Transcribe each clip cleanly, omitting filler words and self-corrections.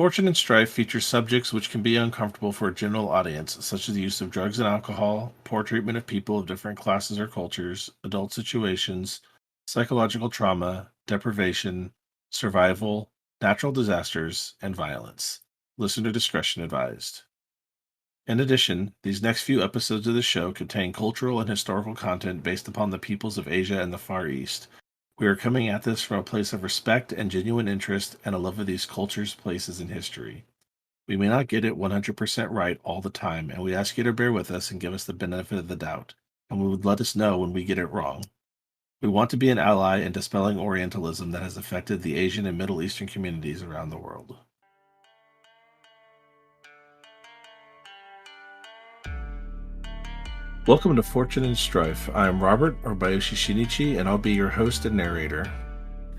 Fortune and Strife features subjects which can be uncomfortable for a general audience, such as the use of drugs and alcohol, poor treatment of people of different classes or cultures, adult situations, psychological trauma, deprivation, survival, natural disasters, and violence. Listener discretion advised. In addition, these next few episodes of the show contain cultural and historical content based upon the peoples of Asia and the Far East. We are coming at this from a place of respect and genuine interest and a love of these cultures, places, and history. We may not get it 100% right all the time, and we ask you to bear with us and give us the benefit of the doubt, and we would let us know when we get it wrong. We want to be an ally in dispelling Orientalism that has affected the Asian and Middle Eastern communities around the world. Welcome to Fortune and Strife. I am Robert, or Bayoshi Shinichi, and I'll be your host and narrator.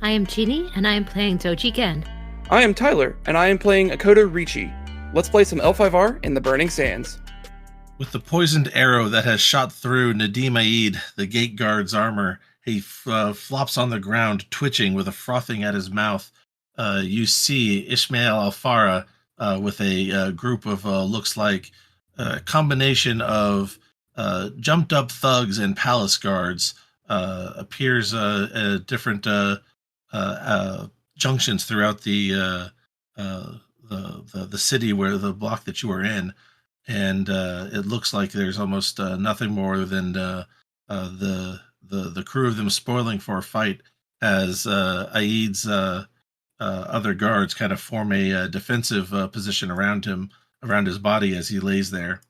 I am Jeannie, and I am playing Doji Gen. I am Tyler, and I am playing Akoto Richi. Let's play some L5R in the Burning Sands. With the poisoned arrow that has shot through Nadim Aid, the gate guard's armor, he flops on the ground, twitching with a frothing at his mouth. You see Ismail Alfara with a group of looks like a combination of jumped up thugs and palace guards appears at different junctions throughout the city where the block that you are in, and it looks like there's almost nothing more than the crew of them spoiling for a fight as Aid's other guards kind of form a defensive position around him, around his body as he lays there.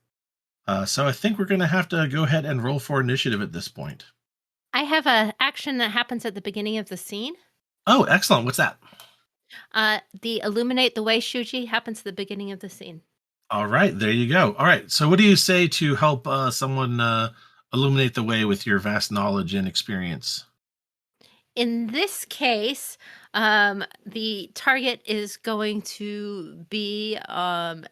So I think we're going to have to go ahead and roll for initiative at this point. I have an action that happens at the beginning of the scene. Oh, excellent. What's that? The Illuminate the Way Shuji happens at the beginning of the scene. All right, there you go. All right, so what do you say to help someone illuminate the way with your vast knowledge and experience? In this case, the target is going to be our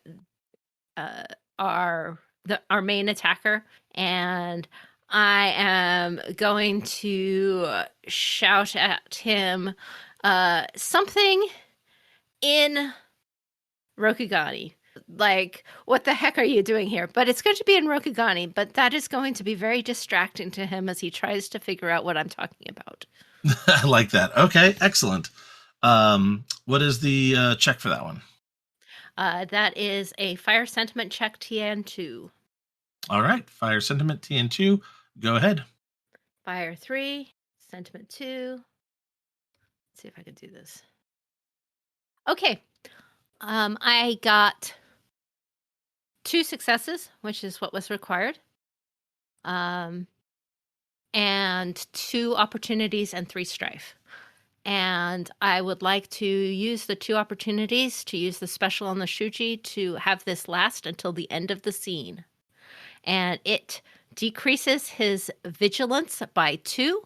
main attacker, and I am going to shout at him something in Rokugani. Like, what the heck are you doing here? But it's going to be in Rokugani, but that is going to be very distracting to him as he tries to figure out what I'm talking about. I like that. Okay, excellent. What is the check for that one? That is a Fire Sentiment check TN2. All right, Fire Sentiment TN2. Go ahead. Fire 3, Sentiment 2. Let's see if I can do this. Okay. I got 2 successes, which is what was required. And 2 opportunities and 3 strife. And I would like to use the 2 opportunities to use the special on the Shuji to have this last until the end of the scene. And it decreases his vigilance by 2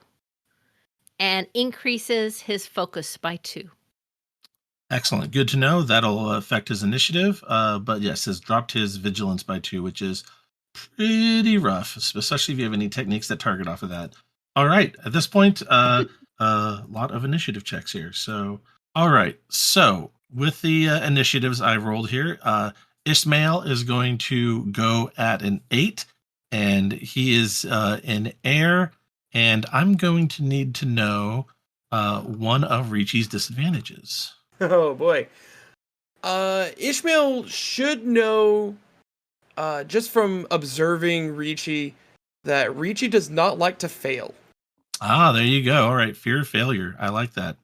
and increases his focus by 2. Excellent. Good to know. That'll affect his initiative. But yes, has dropped his vigilance by 2, which is pretty rough, especially if you have any techniques that target off of that. All right. At this point, a lot of initiative checks here. So, all right. So with the initiatives I rolled here, Ismail is going to go at an 8, and he is in air, and I'm going to need to know one of Richi's disadvantages. Oh boy. Ishmael should know, just from observing Richi, that Richi does not like to fail. Ah, there you go. All right, fear of failure. I like that.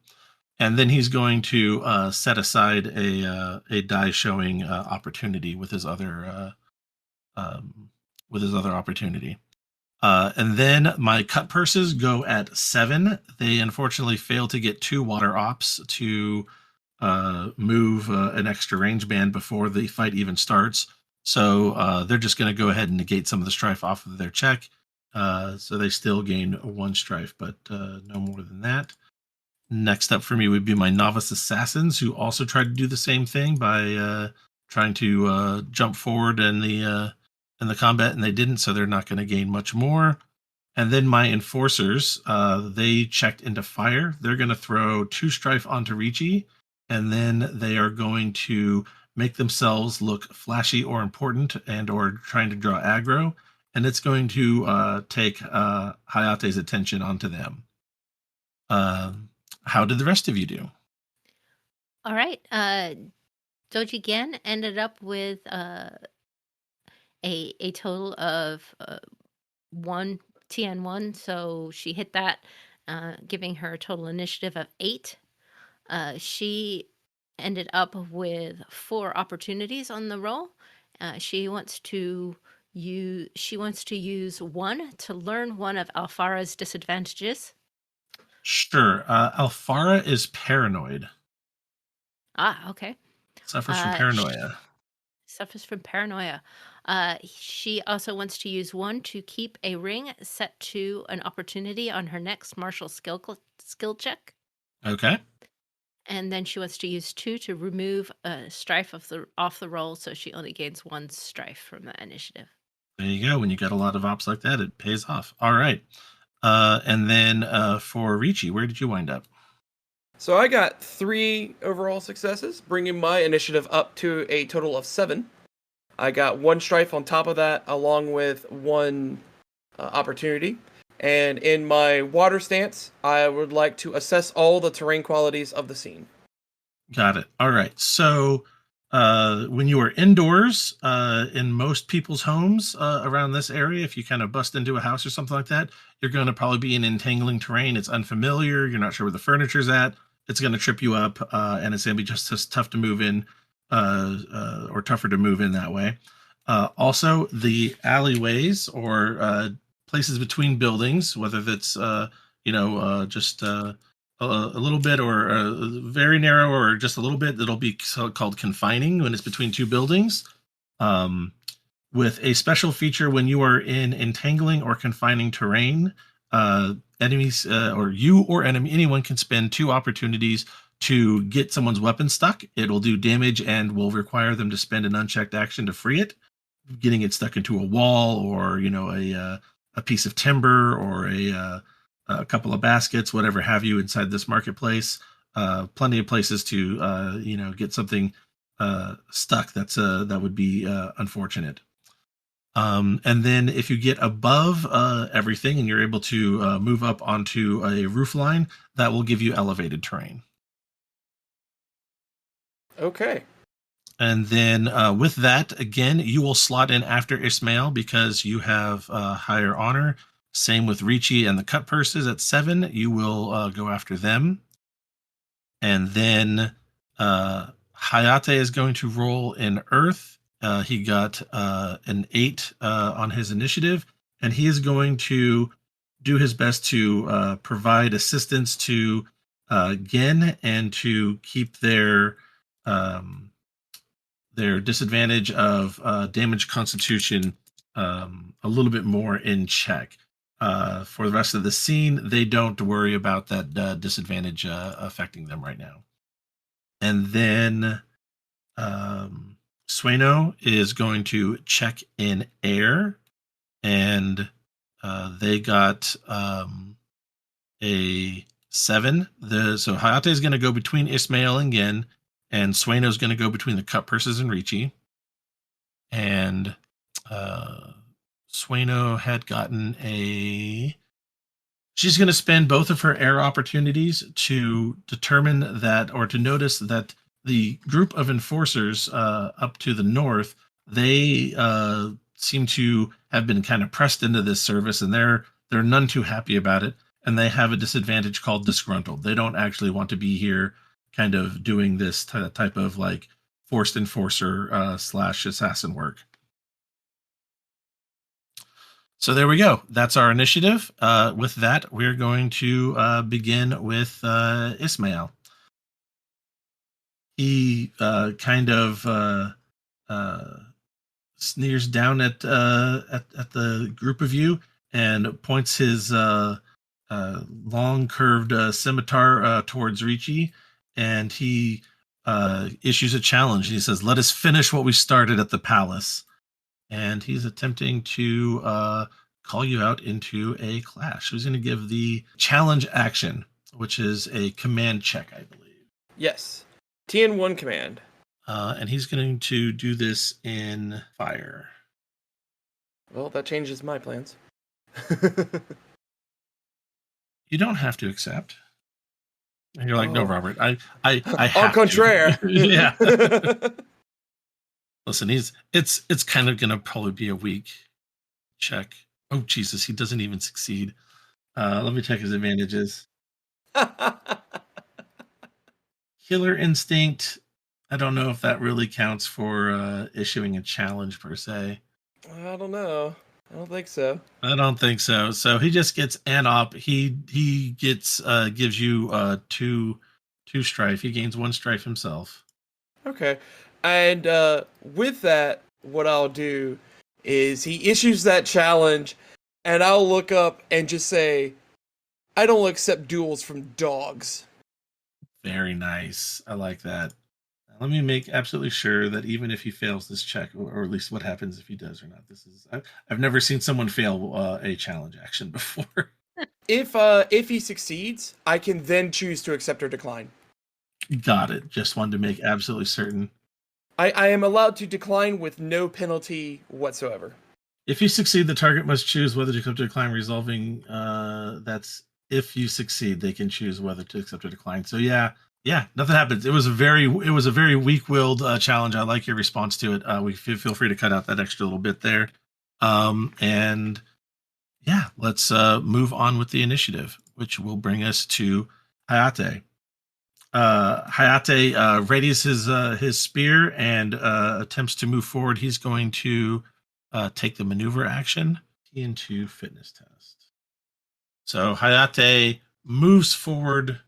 And then he's going to set aside a die showing opportunity with his other opportunity. And then my cut purses go at 7. They unfortunately fail to get 2 water ops to move an extra range band before the fight even starts. So they're just going to go ahead and negate some of the strife off of their check. So they still gain 1 strife, but no more than that. Next up for me would be my novice assassins, who also tried to do the same thing by trying to jump forward in the combat, and they didn't, so they're not going to gain much more. And then my enforcers, they checked into fire. They're going to throw 2 strife onto Richi, and then they are going to make themselves look flashy or important and or trying to draw aggro, and it's going to take Hayate's attention onto them. How did the rest of you do? All right. Doji Gen ended up with a total of 1 TN1, so she hit that, giving her a total initiative of 8. She ended up with 4 opportunities on the roll. She wants to use 1 to learn one of Alfara's disadvantages. Sure. Alfara is paranoid. Okay. Suffers from paranoia. Suffers from paranoia. She also wants to use 1 to keep a ring set to an opportunity on her next martial skill check. Okay. And then she wants to use 2 to remove Strife off the roll, so she only gains 1 Strife from the initiative. There you go. When you get a lot of ops like that, it pays off. All right. And then for Ricci, where did you wind up? So I got 3 overall successes, bringing my initiative up to a total of 7. I got 1 strife on top of that, along with 1 opportunity. And in my water stance, I would like to assess all the terrain qualities of the scene. Got it. All right. So when you are indoors in most people's homes around this area, if you kind of bust into a house or something like that, you're going to probably be in entangling terrain. It's unfamiliar. You're not sure where the furniture's at. It's going to trip you up, and it's going to be just as tough to move in or tougher to move in that way. Also, the alleyways or places between buildings, whether that's just a little bit or very narrow or just a little bit, that'll be called confining when it's between 2 buildings. With a special feature when you are in entangling or confining terrain, enemies or you or anyone can spend 2 opportunities to get someone's weapon stuck. It'll do damage and will require them to spend an unchecked action to free it. Getting it stuck into a wall or a piece of timber or a couple of baskets, whatever have you, inside this marketplace. Plenty of places to get something stuck. That would be unfortunate. And then if you get above everything and you're able to move up onto a roof line, that will give you elevated terrain. Okay. And then with that, again, you will slot in after Ismail because you have higher honor. Same with Ricci and the cut purses at 7. You will go after them. And then Hayate is going to roll in Earth. He got an 8 on his initiative, and he is going to do his best to provide assistance to Gen and to keep their disadvantage of damage constitution a little bit more in check. For the rest of the scene, they don't worry about that disadvantage affecting them right now. And then Sueno is going to check in air, and they got a 7. So Hayate is going to go between Ismail and Gen, and Sueno is going to go between the cut purses and Ricci. And Sueno had gotten she's going to spend both of her air opportunities to determine that, or to notice that the group of enforcers up to the north, they seem to have been kind of pressed into this service, and they're none too happy about it, and they have a disadvantage called disgruntled. They don't actually want to be here kind of doing this type of like forced enforcer / assassin work. So there we go. That's our initiative. With that, we're going to begin with Ismail. He kind of sneers down at the group of you and points his long curved scimitar towards Ricci, and he issues a challenge. He says, "Let us finish what we started at the palace." And he's attempting to call you out into a clash. He's going to give the challenge action, which is a command check, I believe. Yes. TN1 command. And he's going to do this in fire. Well, that changes my plans. You don't have to accept. And you're like, no, Oh. Robert, I Au have contraire. to. Yeah. Listen, it's kind of gonna probably be a weak check. Oh Jesus, he doesn't even succeed. Let me check his advantages. Killer instinct. I don't know if that really counts for issuing a challenge per se. I don't know. I don't think so. I don't think so. So he just gets Anop. He gets gives you two strife. He gains 1 strife himself. Okay. And with that, what I'll do is he issues that challenge, and I'll look up and just say, I don't accept duels from dogs. Very nice. I like that. Let me make absolutely sure that even if he fails this check, or at least what happens if he does or not. This is I've never seen someone fail a challenge action before. If he succeeds, I can then choose to accept or decline. Got it. Just wanted to make absolutely certain. I am allowed to decline with no penalty whatsoever. If you succeed, the target must choose whether to accept or decline, resolving. That's if you succeed, they can choose whether to accept or decline. So yeah, nothing happens. It was a very weak-willed challenge. I like your response to it. We feel free to cut out that extra little bit there. And yeah, let's move on with the initiative, which will bring us to Hayate. Hayate readies his spear and attempts to move forward. He's going to take the maneuver action into fitness test. So Hayate moves forward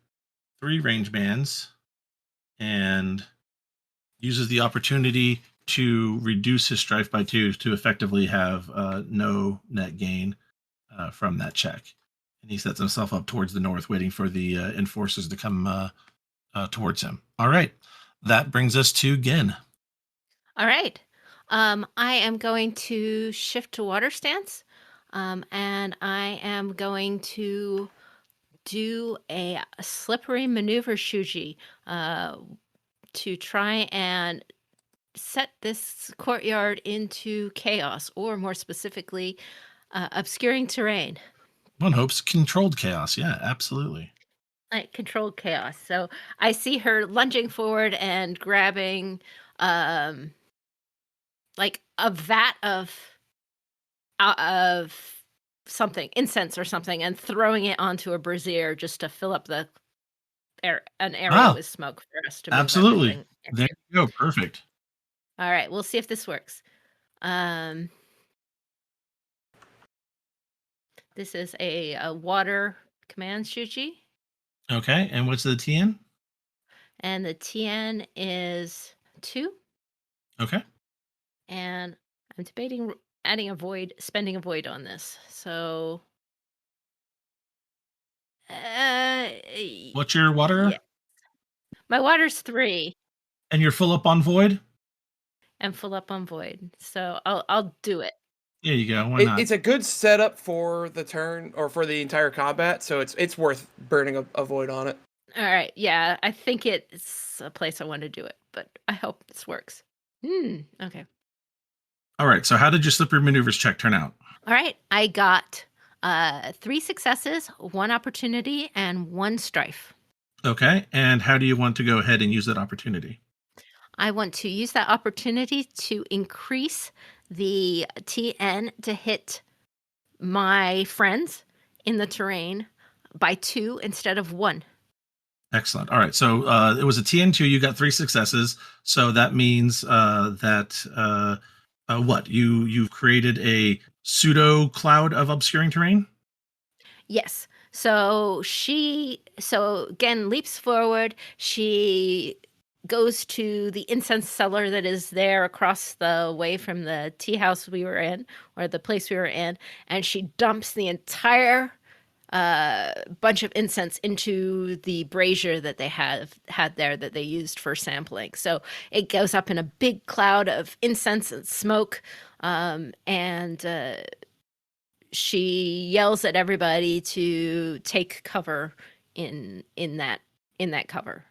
3 range bands and uses the opportunity to reduce his strife by 2 to effectively have no net gain from that check. And he sets himself up towards the north, waiting for the enforcers to come towards him. All right. That brings us to Gin. All right. I am going to shift to water stance, and I am going to do a slippery maneuver shuji to try and set this courtyard into chaos, or more specifically, obscuring terrain. One hopes controlled chaos. Yeah, absolutely. Like controlled chaos. So I see her lunging forward and grabbing like a vat of something, incense or something, and throwing it onto a brazier just to fill up an area with smoke for us to move absolutely. everything. There you go. Perfect. All right, we'll see if this works. This is a water command shuji. Okay, and what's the TN? And the TN is 2. Okay. And I'm debating spending a void on this. So, What's your water? yeah. My water's 3. And you're full up on void? And full up on void. So I'll do it. There you go. Why not? It's a good setup for the turn or for the entire combat, so it's worth burning a void on it. All right. Yeah, I think it's a place I want to do it, but I hope this works. Okay. All right. So how did your slippery maneuvers check turn out? All right. I got 3 successes, 1 opportunity, and 1 strife. Okay. And how do you want to go ahead and use that opportunity? I want to use that opportunity to increase the TN to hit my friends in the terrain by 2 instead of 1. Excellent. All right. So it was a TN2. You got 3 successes. So that means that what? You've created a pseudo cloud of obscuring terrain? Yes. So again, leaps forward. She goes to the incense cellar that is there across the way from the tea house we were in, or the place we were in, and she dumps the entire bunch of incense into the brazier that they had there that they used for sampling. So it goes up in a big cloud of incense and smoke, and she yells at everybody to take cover in that cover.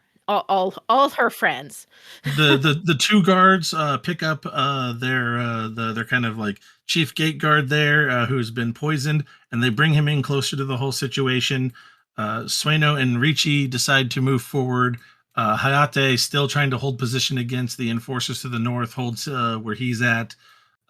all her friends. The two guards pick up their kind of like chief gate guard there who's been poisoned, and they bring him in closer to the whole situation. Sueno and Ricci decide to move forward. Hayate, still trying to hold position against the enforcers to the north, holds where he's at.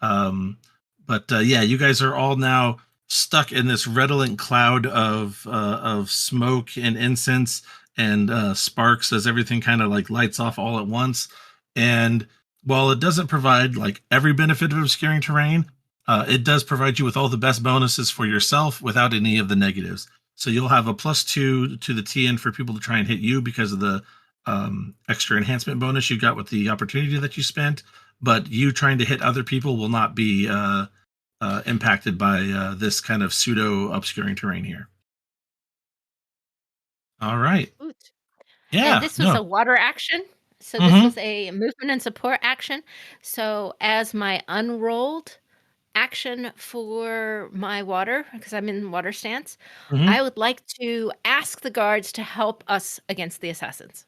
But yeah, you guys are all now stuck in this redolent cloud of smoke and incense and sparks as everything kind of like lights off all at once. And while it doesn't provide like every benefit of obscuring terrain, it does provide you with all the best bonuses for yourself without any of the negatives. So you'll have a +2 to the TN for people to try and hit you because of the extra enhancement bonus you got with the opportunity that you spent. But you trying to hit other people will not be impacted by this kind of pseudo obscuring terrain here. All right. Yeah. And this was a water action. So this was a movement and support action. So as my unrolled action for my water, because I'm in water stance, I would like to ask the guards to help us against the assassins.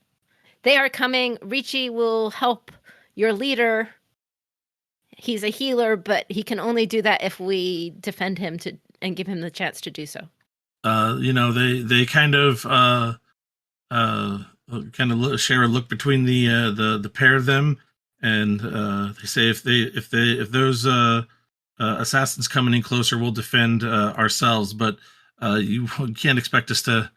They are coming. Ricci will help your leader. He's a healer, but he can only do that if we defend him and give him the chance to do so. They kind of share a look between the pair of them, and they say if those assassins coming in closer, we'll defend ourselves, but you can't expect us to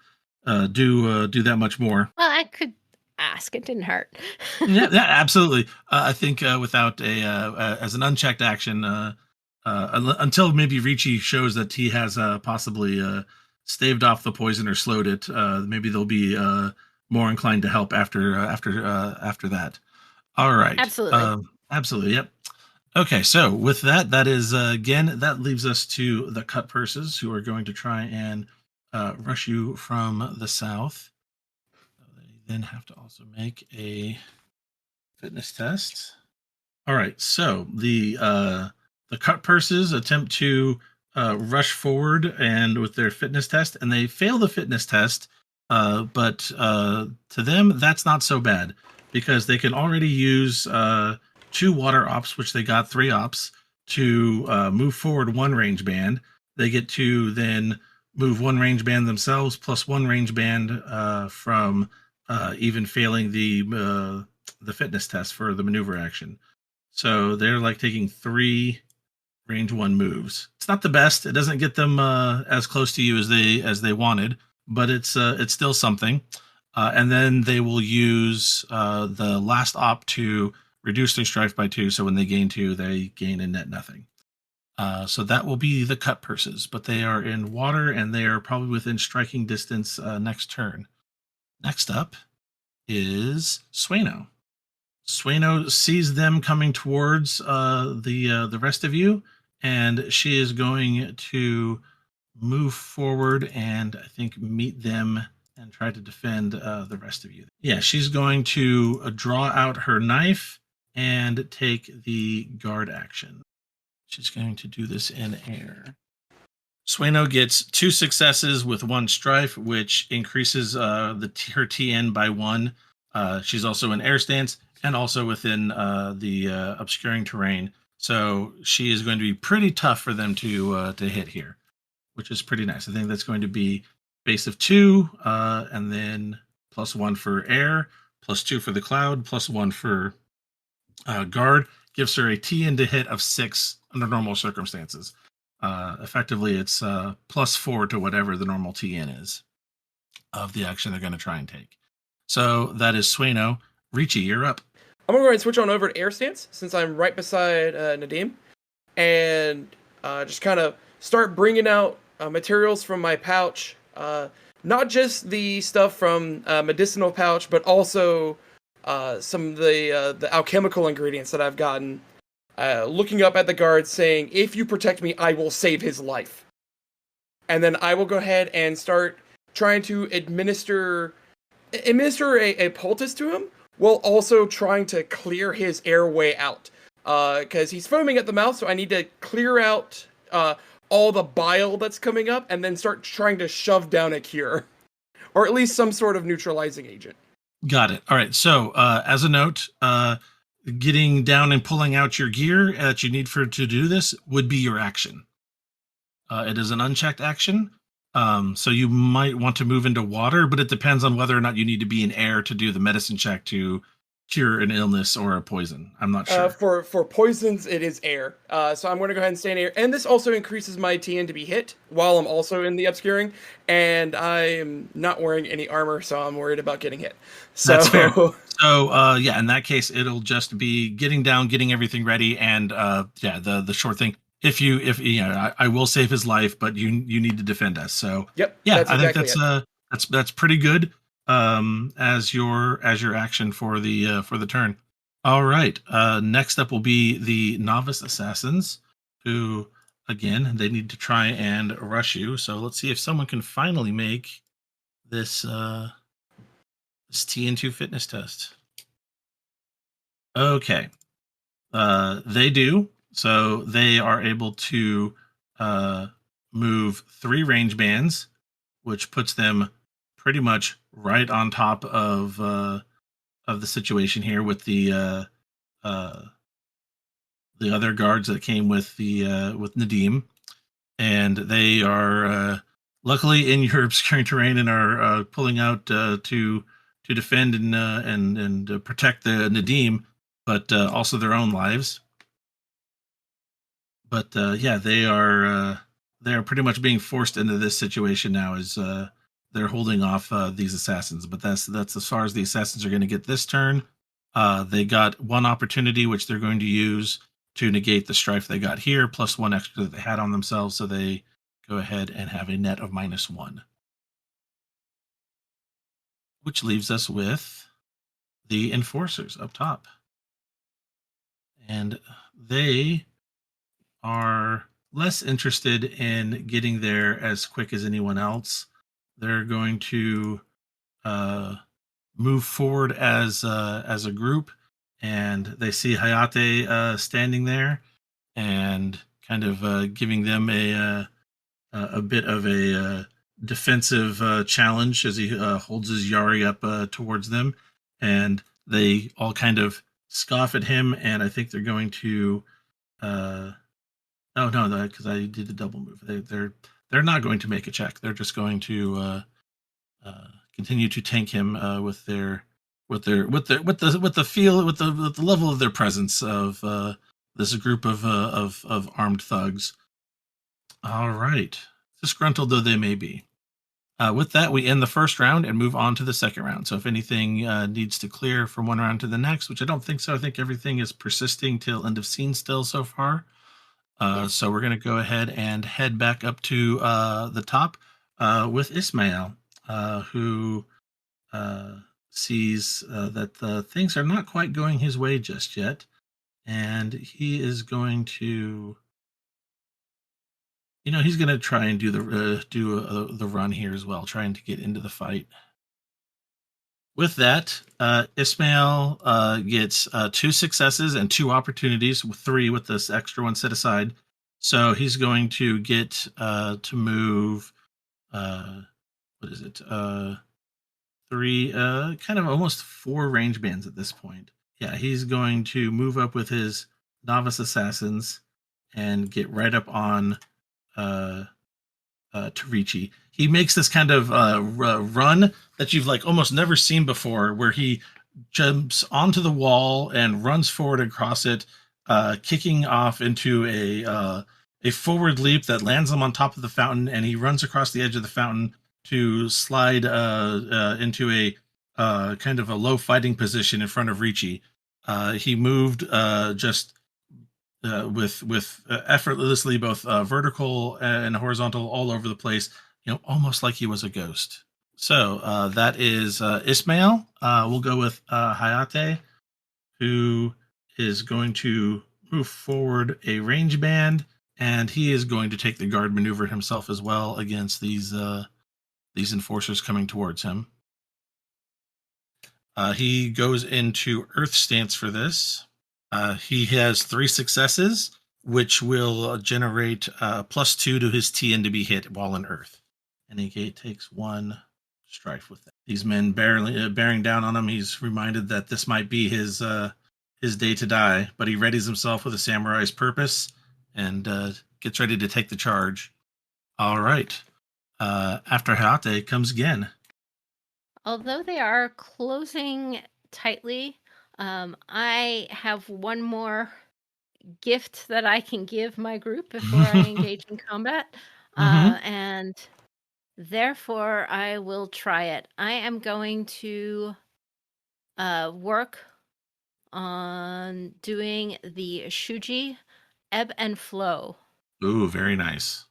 do that much more. Well, I could ask. It didn't hurt. Yeah, absolutely. I think without as an unchecked action, until maybe Ricci shows that he has possibly staved off the poison or slowed it, maybe they'll be more inclined to help after that. All right. Absolutely. Yep. Okay, so with that is again, that leaves us to the cut purses, who are going to try and rush you from the south. They then have to also make a fitness test. All right, so the cut purses attempt to rush forward and with their fitness test, and they fail the fitness test. But to them, that's not so bad because they can already use 2 water ops, which they got 3 ops, to move forward 1 range band. They get to then move 1 range band themselves plus 1 range band from even failing the fitness test for the maneuver action. So they're like taking 3 range 1 moves. It's not the best. It doesn't get them as close to you as they wanted, but it's still something. And then they will use the last op to reduce their strife by 2. So when they gain 2, they gain a net nothing. So that will be the cut purses, but they are in water and they are probably within striking distance next turn. Next up is Sueno. Sueno sees them coming towards the rest of you, and she is going to move forward and I think meet them and try to defend the rest of you. Yeah, she's going to draw out her knife and take the guard action. She's going to do this in air. Sueno gets 2 successes with 1 strife, which increases her TN by 1. She's also in air stance and also within the obscuring terrain. So she is going to be pretty tough for them to hit here, which is pretty nice. I think that's going to be base of 2, and then +1 for air, +2 for the cloud, +1 for guard. Gives her a TN to hit of 6 under normal circumstances. Effectively, it's +4 to whatever the normal TN is of the action they're going to try and take. So that is Sueno. Ricci, you're up. I'm going to go ahead and switch on over to air stance since I'm right beside Nadim, and just kind of start bringing out materials from my pouch. Not just the stuff from medicinal pouch, but also some of the alchemical ingredients that I've gotten. Looking up at the guards saying, if you protect me, I will save his life. And then I will go ahead and start trying to administer a poultice to him, while also trying to clear his airway out. Because he's foaming at the mouth, so I need to clear out all the bile that's coming up, and then start trying to shove down a cure. Or at least some sort of neutralizing agent. Got it. All right. So, as a note, getting down and pulling out your gear that you need to do this would be your action. It is an unchecked action. So you might want to move into water, but it depends on whether or not you need to be in air to do the medicine check to cure an illness or a poison. I'm not sure. For poisons, it is air. So I'm going to go ahead and stay in air. And this also increases my TN to be hit while I'm also in the obscuring. And I am not wearing any armor, so I'm worried about getting hit. So, That's fair. So, yeah, in that case, it'll just be getting down, getting everything ready, and yeah, the short thing. If I will save his life, but you need to defend us. So, Yep. yeah, That's I think exactly that's pretty good. As your action for the turn. All right. Next up will be the novice assassins, who again they need to try and rush you. So let's see if someone can finally make this this TN2 fitness test. Okay. They do. So they are able to move 3 range bands, which puts them pretty much right on top of the situation here with the other guards that came with with Nadim, and they are luckily in your obscuring terrain and are pulling out to defend and protect the Nadim, but also their own lives. But yeah, they are pretty much being forced into this situation now as they're holding off these assassins. But that's as far as the assassins are going to get this turn. They got one opportunity which they're going to use to negate the strife they got here, plus 1 extra that they had on themselves. So they go ahead and have a net of -1, which leaves us with the enforcers up top, and they are less interested in getting there as quick as anyone else. They're going to move forward as a group, and they see Hayate standing there and kind of giving them a bit of a defensive challenge as he holds his Yari up towards them, and they all kind of scoff at him, and I think they're going to oh no, because I did the double move. They're not going to make a check. They're just going to continue to tank him with the level of their presence of this group of armed thugs. All right, disgruntled though they may be. With that, we end the first round and move on to the second round. So if anything needs to clear from one round to the next, which I don't think so, I think everything is persisting till end of scene still so far. Yes. So we're going to go ahead and head back up to the top with Ismail, who sees that things are not quite going his way just yet. And he is going to, he's going to try and do the run here as well, trying to get into the fight. With that, Ismail gets 2 successes and 2 opportunities, with 3 with this extra one set aside. So he's going to get to move. What is it? 3, kind of almost 4 range bands at this point. Yeah, he's going to move up with his novice assassins and get right up on Tarichi. He makes this kind of run that you've almost never seen before, where he jumps onto the wall and runs forward across it, kicking off into a forward leap that lands him on top of the fountain, and he runs across the edge of the fountain to slide into a kind of a low fighting position in front of Ricci. He moved just with effortlessly, both vertical and horizontal, all over the place, almost like he was a ghost. So that is Ismail. We'll go with Hayate, who is going to move forward a range band, and he is going to take the guard maneuver himself as well against these enforcers coming towards him. He goes into Earth stance for this. He has 3 successes, which will generate +2 to his TN to be hit while in Earth. And he takes 1, Strife with that. These men bearing down on him. He's reminded that this might be his day to die, but he readies himself with a samurai's purpose and gets ready to take the charge. All right. After Hayate comes Gen. Although they are closing tightly, I have one more gift that I can give my group before I engage in combat. And therefore, I will try it. I am going to work on doing the Shuji ebb and flow. Ooh, very nice.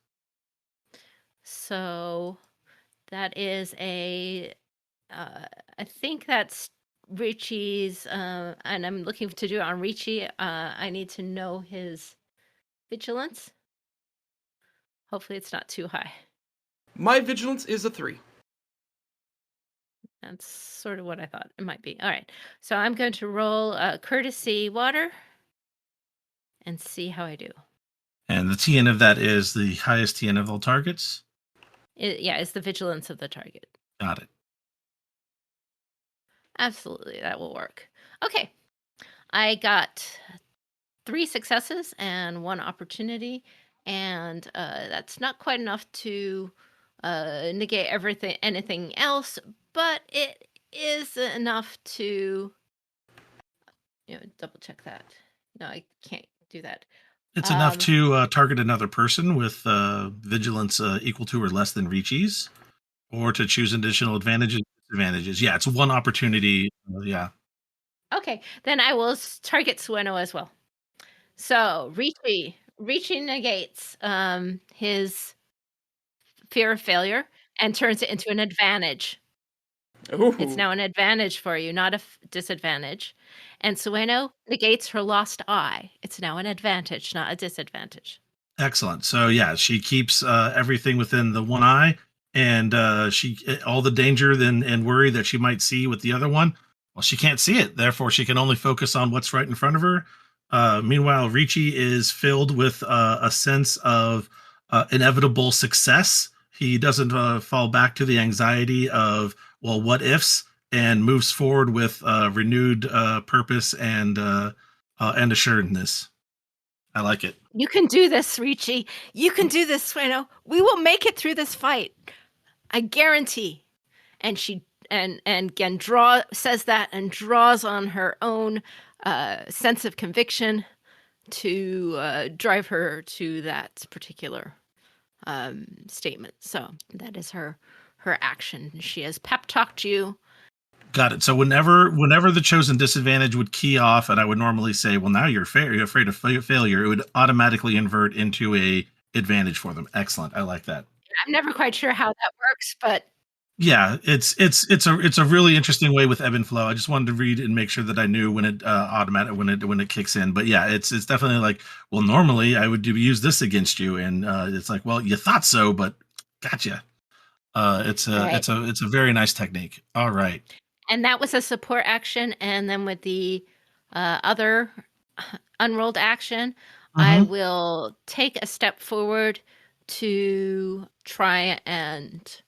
So that is I think that's Richi's, and I'm looking to do it on Richi. I need to know his vigilance. Hopefully it's not too high. My vigilance is a 3. That's sort of what I thought it might be. All right. So I'm going to roll courtesy water and see how I do. And the TN of that is the highest TN of all targets? It's the vigilance of the target. Got it. Absolutely, that will work. Okay. I got 3 successes and 1 opportunity, and that's not quite enough to negate anything else, but it is enough to double check that. No, I can't do that. It's enough to target another person with vigilance equal to or less than Richi's, or to choose additional advantages. Yeah, it's 1 opportunity. Yeah. Okay, then I will target Sueno as well. So Richi negates his fear of failure and turns it into an advantage. Ooh. It's now an advantage for you, not a disadvantage. And Sueno negates her lost eye. It's now an advantage, not a disadvantage. Excellent. So yeah, she keeps everything within the one eye, and she all the danger and worry that she might see with the other one. Well, she can't see it. Therefore, she can only focus on what's right in front of her. Meanwhile, Richi is filled with a sense of inevitable success. He doesn't fall back to the anxiety of, well, what ifs, and moves forward with renewed purpose and assuredness. I like it. You can do this, Richi. You can do this, Sueno. We will make it through this fight. I guarantee. And she Gen says that and draws on her own sense of conviction to drive her to that particular statement. So that is her action. She has pep talked you. Got it. So whenever the chosen disadvantage would key off, and I would normally say, well, now you're afraid of failure, it would automatically invert into a advantage for them. Excellent. I like that. I'm never quite sure how that works, but yeah, it's a really interesting way with ebb and flow. I just wanted to read and make sure that I knew when it when it kicks in. But yeah, it's definitely like, well, normally I would use this against you, and it's like, well, you thought so, but gotcha. It's a very nice technique. All right. And that was a support action, and then with the other unrolled action, I will take a step forward to try and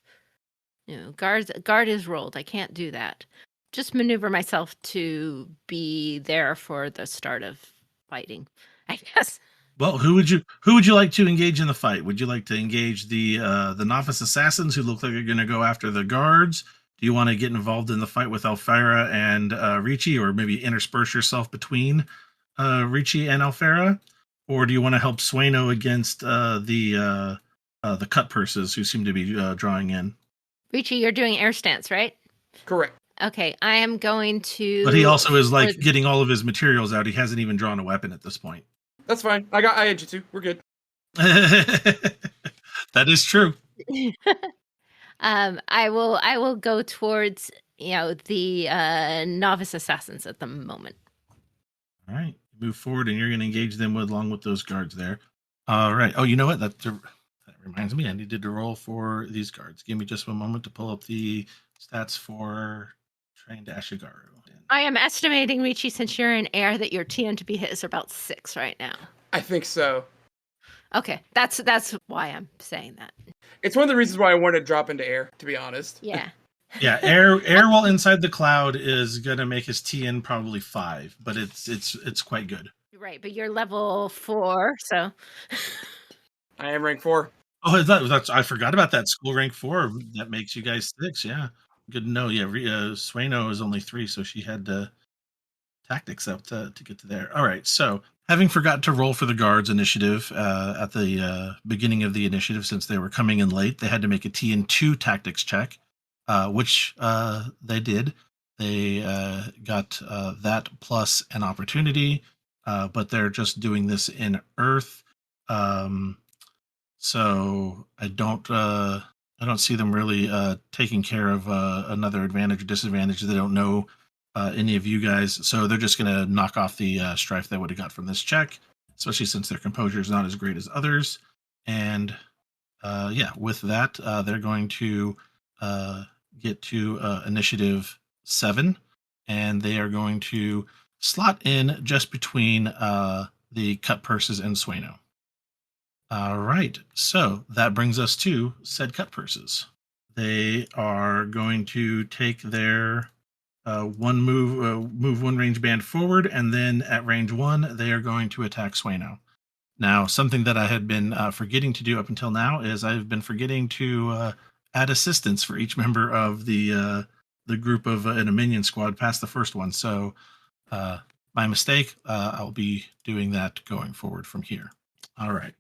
guard is rolled. I can't do that. Just maneuver myself to be there for the start of fighting, I guess. Well, who would you like to engage in the fight? Would you like to engage the novice assassins who look like they're going to go after the guards? Do you want to get involved in the fight with Alfera and Richi, or maybe intersperse yourself between Richi and Alfera? Or do you want to help Sueno against the cut purses who seem to be drawing in? Richi, you're doing air stance, right? Correct. Okay, I am going to... But he also is like getting all of his materials out. He hasn't even drawn a weapon at this point. That's fine. I edge you too. We're good. That is true. I will go towards the novice assassins at the moment. All right, move forward, and you're going to engage them along with those guards there. All right. Oh, you know what? That reminds me. I needed to roll for these guards. Give me just one moment to pull up the stats for trained Ashigaru. I am estimating, Richi, since you're in air, that your TN to be hit is about 6 right now. I think so. Okay, that's why I'm saying that. It's one of the reasons why I wanted to drop into air, to be honest. Yeah. Yeah, air while inside the cloud is gonna make his TN probably 5, but it's quite good. Right, but you're level 4, so I am rank 4. Oh, that's I forgot about that school rank 4. That makes you guys 6. Yeah, good to know. Yeah, Sueno is only 3, so she had tactics up to get to there. All right, so having forgotten to roll for the guards initiative at the beginning of the initiative, since they were coming in late, they had to make a TN2 tactics check, which they did. They got that plus an opportunity, but they're just doing this in Earth. Um, so I don't see them really taking care of another advantage or disadvantage. They don't know any of you guys, so they're just going to knock off the strife they would have got from this check, especially since their composure is not as great as others. And yeah, with that, they're going to get to initiative 7, and they are going to slot in just between the cut purses and Sueno. All right, so that brings us to said cut purses. They are going to take their move one range band forward, and then at range 1, they are going to attack Sueno. Now, something that I had been forgetting to do up until now is I've been forgetting to add assistance for each member of the group of in a minion squad past the first one. So, my mistake. I'll be doing that going forward from here. All right.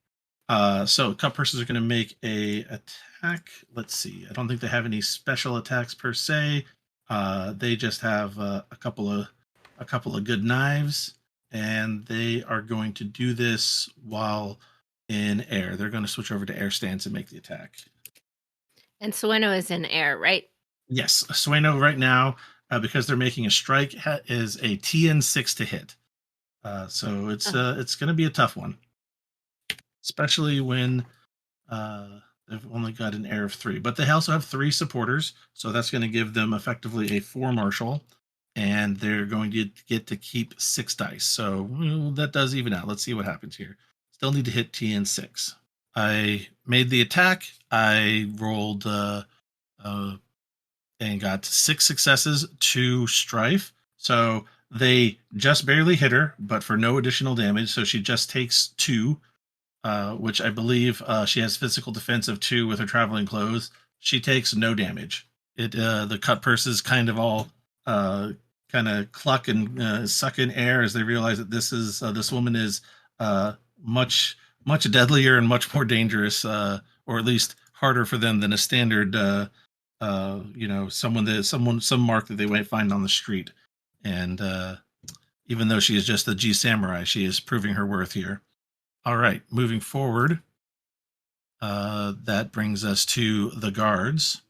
So cut purses are going to make a attack. Let's see. I don't think they have any special attacks per se. They just have a couple of good knives, and they are going to do this while in air. They're going to switch over to air stance and make the attack. and Sueno is in air, right? Yes, Sueno right now, because they're making a strike, is a TN6 to hit. So it's going to be a tough one, especially when they've only got an air of 3. But they also have 3 supporters, so that's going to give them effectively a 4 marshal, and they're going to get to keep 6 dice. So that does even out. Let's see what happens here. Still need to hit TN6. I made the attack. I rolled and got 6 successes, 2 strife. So they just barely hit her, but for no additional damage. So she just takes 2. Which I believe she has physical defense of 2 with her traveling clothes. She takes no damage. The cut purses kind of all kind of cluck and suck in air as they realize that this woman is much deadlier and much more dangerous, or at least harder for them than a standard some mark that they might find on the street. And even though she is just a G samurai, she is proving her worth here. All right, moving forward, that brings us to the guards.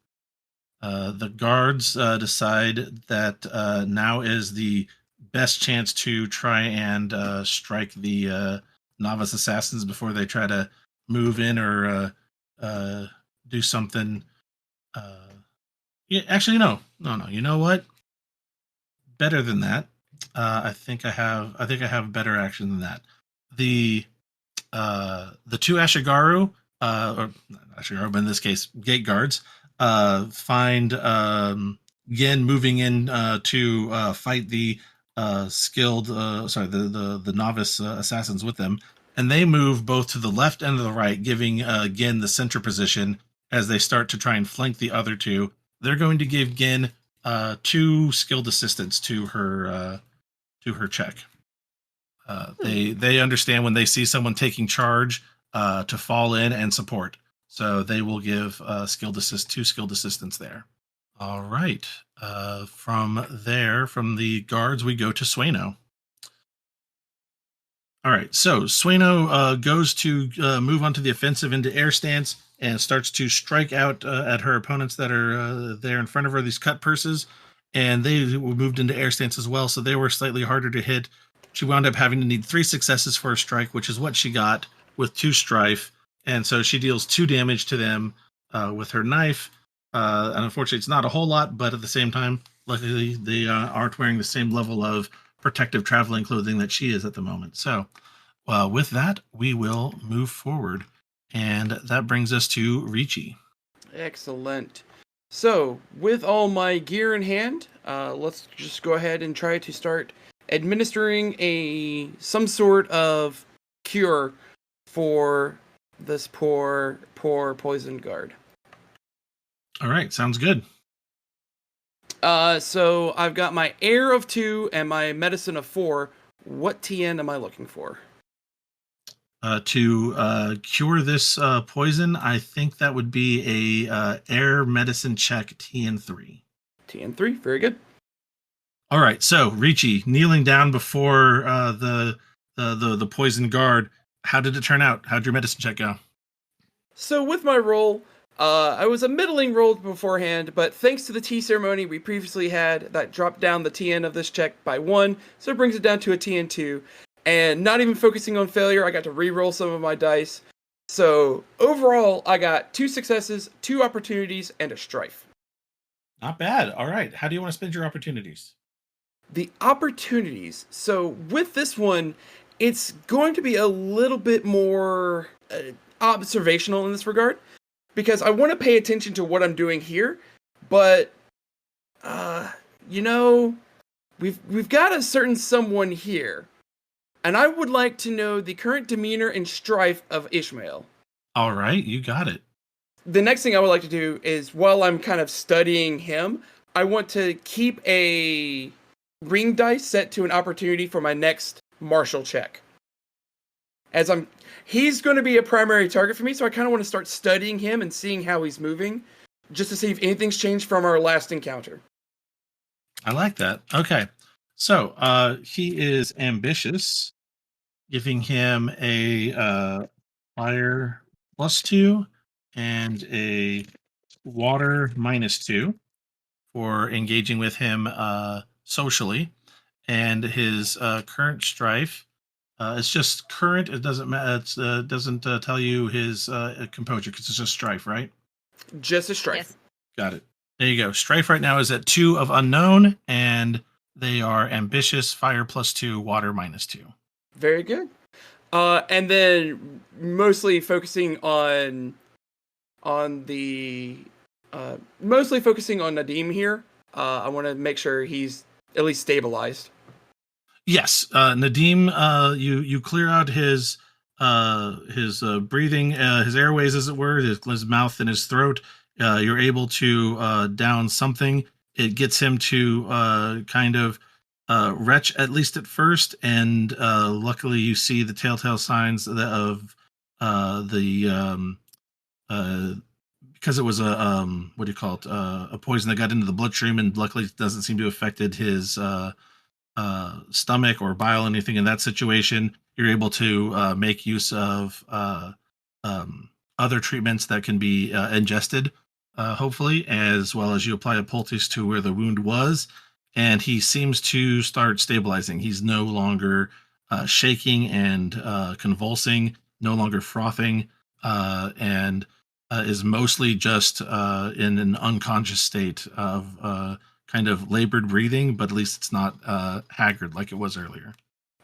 The guards decide that now is the best chance to try and strike the novice assassins before they try to move in or do something. Yeah, actually, no. You know what? Better than that. I think I have better action than that. The 2 Ashigaru, or not Ashigaru, but in this case, gate guards, find Gin moving in to fight the the novice assassins with them, and they move both to the left and to the right, giving Gin the center position as they start to try and flank the other 2. They're going to give Gin 2 skilled assistance to her check. They understand when they see someone taking charge to fall in and support. So they will give 2 skilled assistance there. All right. From there, from the guards, we go to Sueno. All right. So Sueno goes to move onto the offensive into air stance and starts to strike out at her opponents that are there in front of her, these cut purses. And they moved into air stance as well, so they were slightly harder to hit. She wound up having to need 3 successes for a strike, which is what she got with 2 strife. And so she deals 2 damage to them with her knife. And unfortunately, it's not a whole lot, but at the same time, luckily, they aren't wearing the same level of protective traveling clothing that she is at the moment. So with that, we will move forward. And that brings us to Ricci. Excellent. So, with all my gear in hand, let's just go ahead and try to start administering some sort of cure for this poor poisoned guard. All right, sounds good. So I've got my air of 2 and my medicine of 4. What TN am I looking for? To cure this poison, I think that would be a air medicine check TN3. TN3, very good. All right, so Ricci kneeling down before the poison guard. How did it turn out? How'd your medicine check go? So with my roll, I was a middling roll beforehand, but thanks to the tea ceremony we previously had, that dropped down the TN of this check by 1, so it brings it down to a TN2. And not even focusing on failure, I got to re-roll some of my dice. So overall, I got 2 successes, 2 opportunities, and a strife. Not bad. All right, how do you want to spend your opportunities? The opportunities. So with this one, it's going to be a little bit more observational in this regard, because I want to pay attention to what I'm doing here, but we've got a certain someone here, and I would like to know the current demeanor and strife of Ishmael. All right, you got it. The next thing I would like to do is, while I'm kind of studying him, I want to keep a ring dice set to an opportunity for my next martial check. He's going to be a primary target for me, so I kind of want to start studying him and seeing how he's moving, just to see if anything's changed from our last encounter. I like that. Okay, so he is ambitious, giving him a fire +2 and a water -2 for engaging with him socially, and his current strife. It's just current. It doesn't matter. It doesn't tell you his composure because it's just strife, right? Just a strife. Yes. Got it. There you go. Strife right now is at 2 of unknown, and they are ambitious, fire +2, water -2. Very good. And then mostly focusing on Nadim here. I want to make sure he's at least stabilized. Yes, Nadim, you clear out his breathing, his airways, as it were, his mouth and his throat. You're able to down something. It gets him to kind of retch, at least at first, and luckily you see the telltale signs of because it was a what do you call it, a poison that got into the bloodstream, and luckily it doesn't seem to have affected his stomach or bile, anything in that situation. You're able to make use of other treatments that can be ingested, hopefully, as well as you apply a poultice to where the wound was, and he seems to start stabilizing. He's no longer shaking and convulsing, no longer frothing, and is mostly just in an unconscious state of kind of labored breathing, but at least it's not haggard like it was earlier.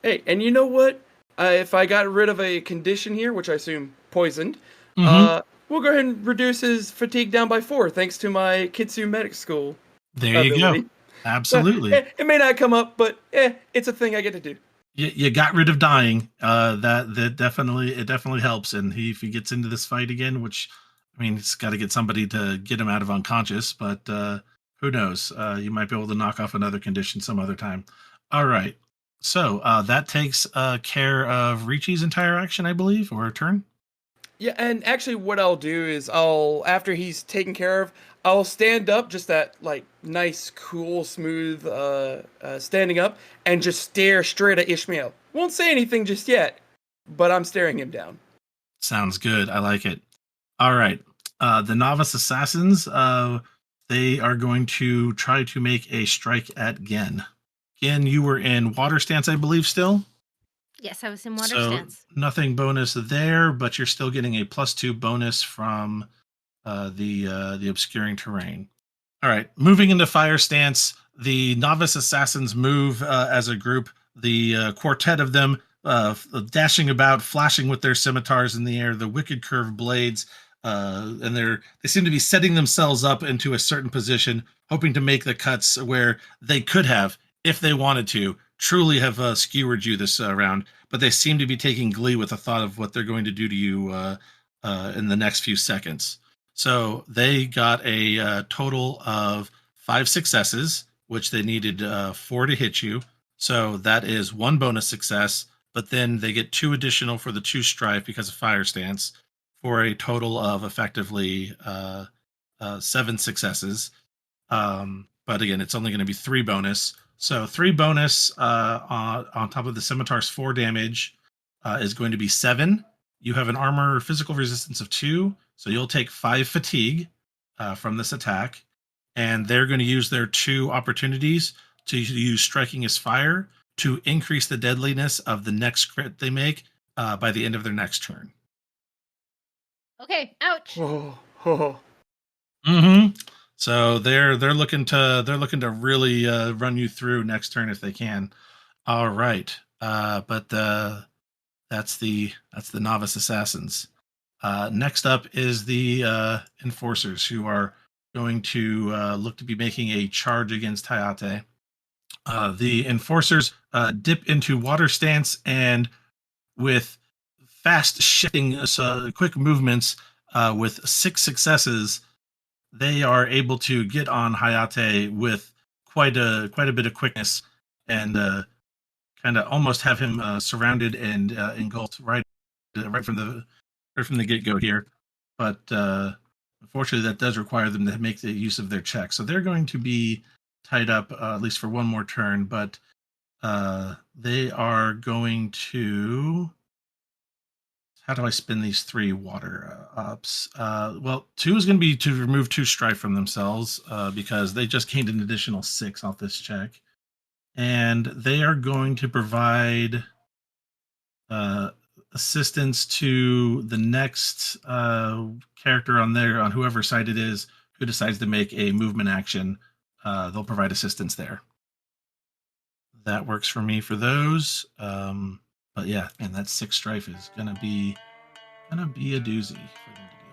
Hey, and you know what? If I got rid of a condition here, which I assume poisoned, we'll go ahead and reduce his fatigue down by 4, thanks to my Kitsu Medic School. There you go. Absolutely. It may not come up, but it's a thing I get to do. You got rid of dying. That definitely helps. And if he gets into this fight again, which, I mean, it's got to get somebody to get him out of unconscious, but who knows? You might be able to knock off another condition some other time. All right. So that takes care of Ricci's entire action, I believe, or turn. Yeah, and actually what I'll do is after he's taken care of, I'll stand up, just that, like, nice, cool, smooth standing up, and just stare straight at Ishmael. Won't say anything just yet, but I'm staring him down. Sounds good. I like it. All right. The novice assassins, they are going to try to make a strike at Gen. Gen, you were in water stance, I believe, still? Yes, I was in water So stance. nothing bonus there, but you're still getting a +2 bonus from the obscuring terrain. All right, moving into fire stance, the novice assassins move as a group. The quartet of them dashing about, flashing with their scimitars in the air, the wicked curved blades and they seem to be setting themselves up into a certain position, hoping to make the cuts where they could have, if they wanted to, truly have skewered you this round. But they seem to be taking glee with the thought of what they're going to do to you in the next few seconds. So they got a total of 5 successes, which they needed 4 to hit you. So that is 1 bonus success, but then they get 2 additional for the 2 strife because of fire stance, for a total of effectively 7 successes. But again, it's only going to be 3 bonus. So 3 bonus on top of the scimitar's 4 damage is going to be 7. You have an armor physical resistance of 2, so you'll take 5 fatigue from this attack. And they're going to use their 2 opportunities to use striking as fire to increase the deadliness of the next crit they make by the end of their next turn. Okay, ouch. So they're looking to really run you through next turn if they can. All right, but that's the novice assassins. Next up is the enforcers, who are going to look to be making a charge against Hayate. The enforcers dip into water stance, and with fast shifting, quick movements, with 6 successes, they are able to get on Hayate with quite a bit of quickness, and kind of almost have him surrounded and engulfed right from the get-go here. But unfortunately, that does require them to make the use of their check. So they're going to be tied up at least for 1 more turn, but they are going to... How do I spin these 3 water ups? Well, 2 is going to be to remove 2 strife from themselves because they just gained an additional 6 off this check. And they are going to provide assistance to the next character on whoever side it is who decides to make a movement action. They'll provide assistance there. That works for me for those. But yeah, and that 6 strife is gonna be a doozy for them to deal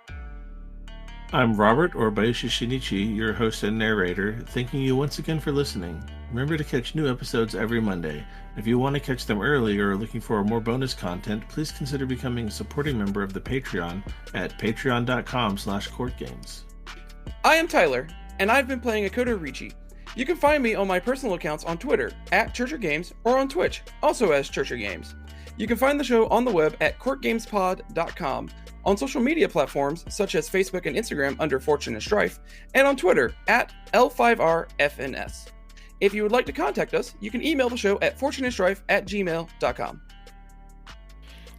with. I'm Robert, or Bayoshi Shinichi, your host and narrator, thanking you once again for listening. Remember to catch new episodes every Monday. If you want to catch them early or are looking for more bonus content, please consider becoming a supporting member of the Patreon at patreon.com/courtgames. I am Tyler, and I've been playing Akoto Richi. You can find me on my personal accounts on Twitter at Churcher Games or on Twitch, also as Churcher Games. You can find the show on the web at courtgamespod.com, on social media platforms such as Facebook and Instagram under Fortune and Strife, and on Twitter at L5RFNS. If you would like to contact us, you can email the show at fortuneandstrife@gmail.com.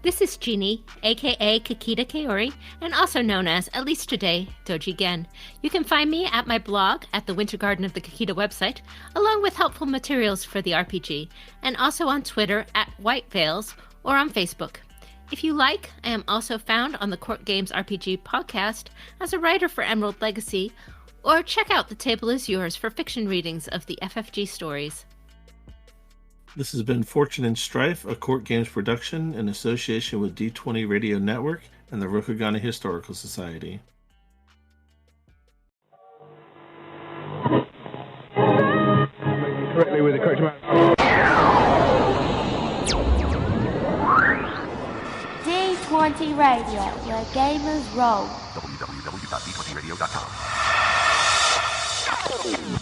This is Jeannie, aka Kakita Kaori, and also known as, at least today, Doji Gen. You can find me at my blog at the Winter Garden of the Kakita website, along with helpful materials for the RPG, and also on Twitter at White Veils or on Facebook. If you like, I am also found on the Court Games RPG podcast as a writer for Emerald Legacy, or check out The Table Is Yours for fiction readings of the FFG stories. This has been Fortune and Strife, a Court Games production in association with D20 Radio Network and the Rokugani Historical Society. Correctly with the correct amount. D20 Radio, where gamers roll. www.d20radio.com.